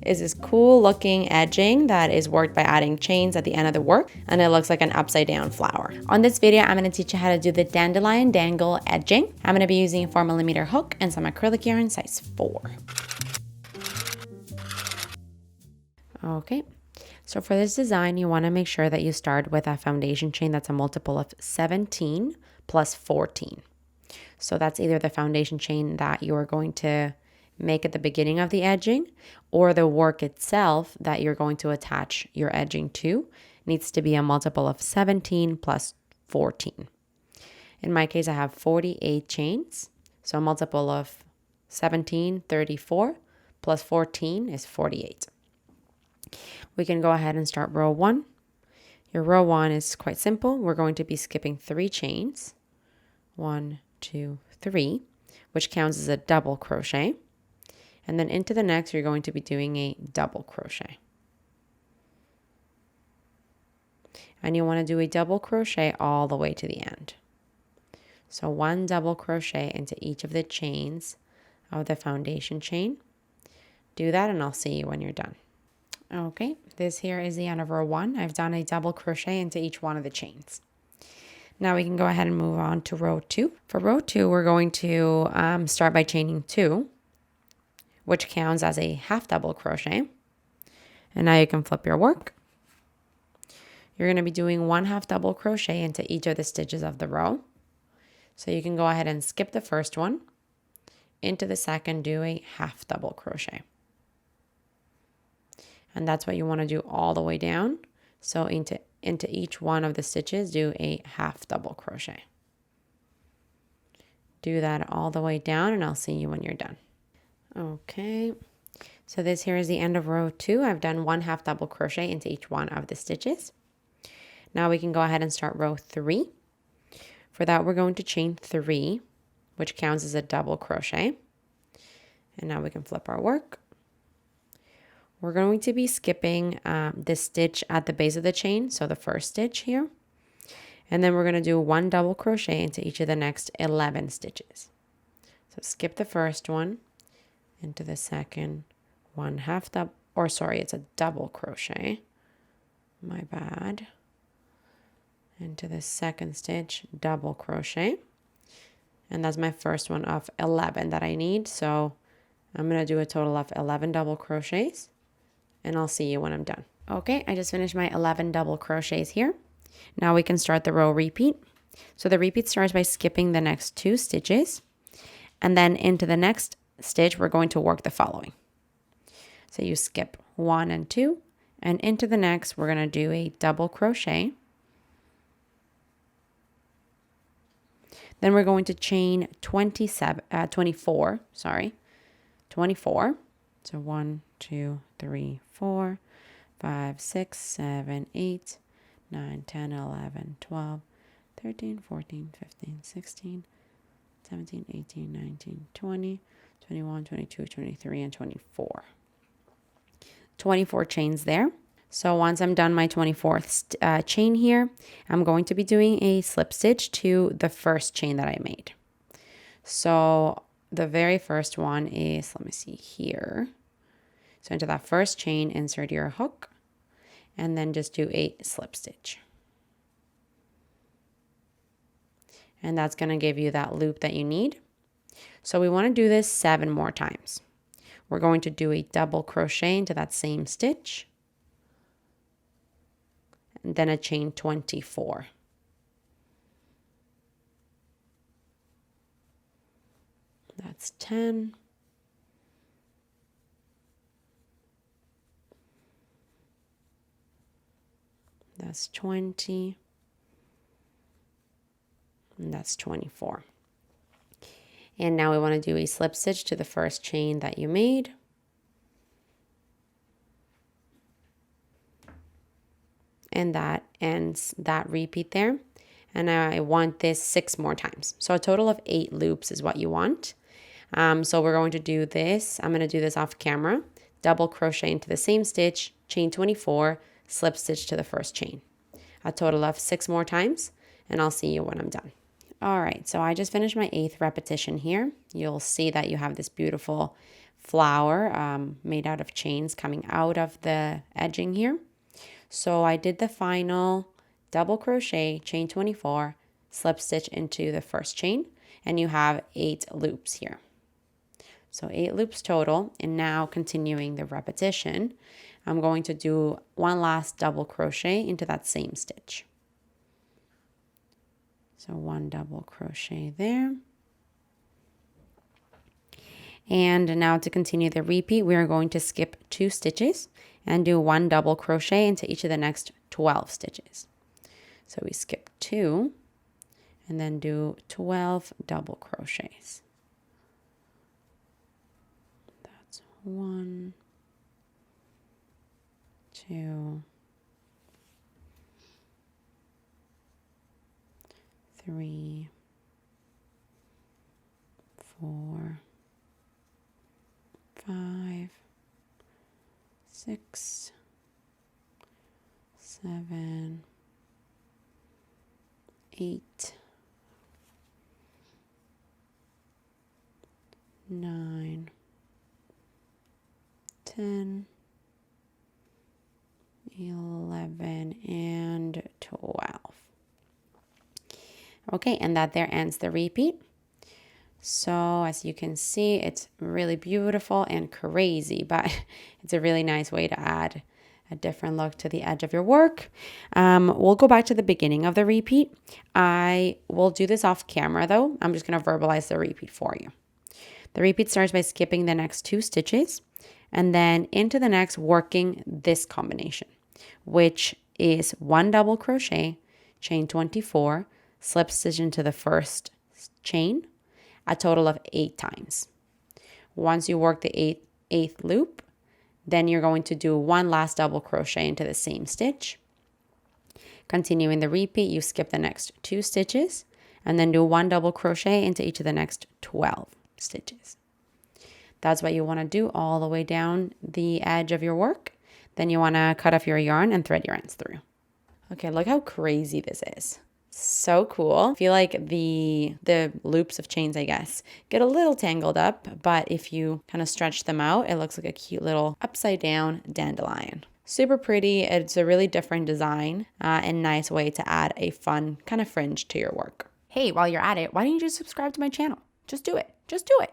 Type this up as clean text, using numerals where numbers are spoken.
is this cool looking edging that is worked by adding chains at the end of the work, and it looks like an upside down flower. On this video, I'm going to teach you how to do the Dandelion Dangle Edging. I'm going to be using a 4mm hook and some acrylic yarn size 4. Okay, so for this design, you want to make sure that you start with a foundation chain that's a multiple of 17 plus 14. So that's either the foundation chain that you're going to make at the beginning of the edging, or the work itself that you're going to attach your edging to needs to be a multiple of 17 plus 14. In my case, I have 48 chains, so a multiple of 17, 34, plus 14 is 48. We can go ahead and start row 1. Your row 1 is quite simple. We're going to be skipping 3 chains. 1, 2, 3, which counts as a double crochet. And then into the next, you're going to be doing a double crochet. And you want to do a double crochet all the way to the end. So 1 double crochet into each of the chains of the foundation chain. Do that and I'll see you when you're done. Okay, this here is the end of row 1. I've done a double crochet into each one of the chains. Now we can go ahead and move on to row 2. For row 2, we're going to start by chaining 2, which counts as a half double crochet. And now you can flip your work. You're going to be doing 1 half double crochet into each of the stitches of the row. So you can go ahead and skip the first one. Into the second, do a half double crochet. And that's what you want to do all the way down. So into each one of the stitches, do a half double crochet. Do that all the way down and I'll see you when you're done. Okay, so this here is the end of row 2. I've done 1 half double crochet into each one of the stitches. Now we can go ahead and start row 3. For that, we're going to chain 3, which counts as a double crochet. And now we can flip our work. We're going to be skipping this stitch at the base of the chain, so the first stitch here. And then we're going to do 1 double crochet into each of the next 11 stitches. So skip the first one. Into the second, 1 half double, or sorry, it's a double crochet. My bad. Into the second stitch, double crochet. And that's my first one of 11 that I need. So I'm going to do a total of 11 double crochets. And I'll see you when I'm done. Okay, I just finished my 11 double crochets here. Now we can start the row repeat. So the repeat starts by skipping the next 2 stitches. And then into the next stitch, we're going to work the following. So you skip 1 and 2, and into the next, we're going to do a double crochet. Then we're going to chain 24. So 1, 2, 3, 4, 5, 6, 7, 8, 9, 10, 11, 12, 13, 14, 15, 16, 17, 18, 19, 20, 21, 22, 23, and 24. 24 chains there. So once I'm done my 24th chain here, I'm going to be doing a slip stitch to the first chain that I made. So the very first one is, let me see here. So into that first chain, insert your hook, and then just do a slip stitch. And that's going to give you that loop that you need. So we want to do this 7 more times. We're going to do a double crochet into that same stitch, and then a chain 24. That's 10. That's 20. And that's 24. And now we want to do a slip stitch to the first chain that you made. And that ends that repeat there. And I want this 6 more times. So a total of 8 loops is what you want. So we're going to do this. I'm going to do this off camera. Double crochet into the same stitch, chain 24, slip stitch to the first chain. A total of 6 more times, and I'll see you when I'm done. All right, so I just finished my 8th repetition here. You'll see that you have this beautiful flower made out of chains coming out of the edging here. So I did the final double crochet, chain 24, slip stitch into the first chain, and you have 8 loops here. So 8 loops total, and now continuing the repetition, I'm going to do one last double crochet into that same stitch. So 1 double crochet there. And now to continue the repeat, we are going to skip 2 stitches and do 1 double crochet into each of the next 12 stitches. So we skip 2 and then do 12 double crochets. That's 1, 2, 3, 4, 5, 6, 7, 8, 9, 10, 11, and 12. Okay, and that there ends the repeat. So as you can see, it's really beautiful and crazy, but it's a really nice way to add a different look to the edge of your work. We'll go back to the beginning of the repeat. I will do this off camera though. I'm just going to verbalize the repeat for you. The repeat starts by skipping the next 2 stitches and then into the next working this combination, which is 1 double crochet, chain 24, slip stitch into the first chain, a total of 8 times. Once you work the 8th loop, then you're going to do 1 last double crochet into the same stitch. Continuing the repeat, you skip the next 2 stitches and then do 1 double crochet into each of the next 12 stitches. That's what you want to do all the way down the edge of your work. Then you want to cut off your yarn and thread your ends through. Okay, look how crazy this is. So cool. I feel like the loops of chains, I guess, get a little tangled up, but if you kind of stretch them out, it looks like a cute little upside down dandelion. Super pretty. It's a really different design and nice way to add a fun kind of fringe to your work. Hey, while you're at it, why don't you just subscribe to my channel? Just do it. Just do it.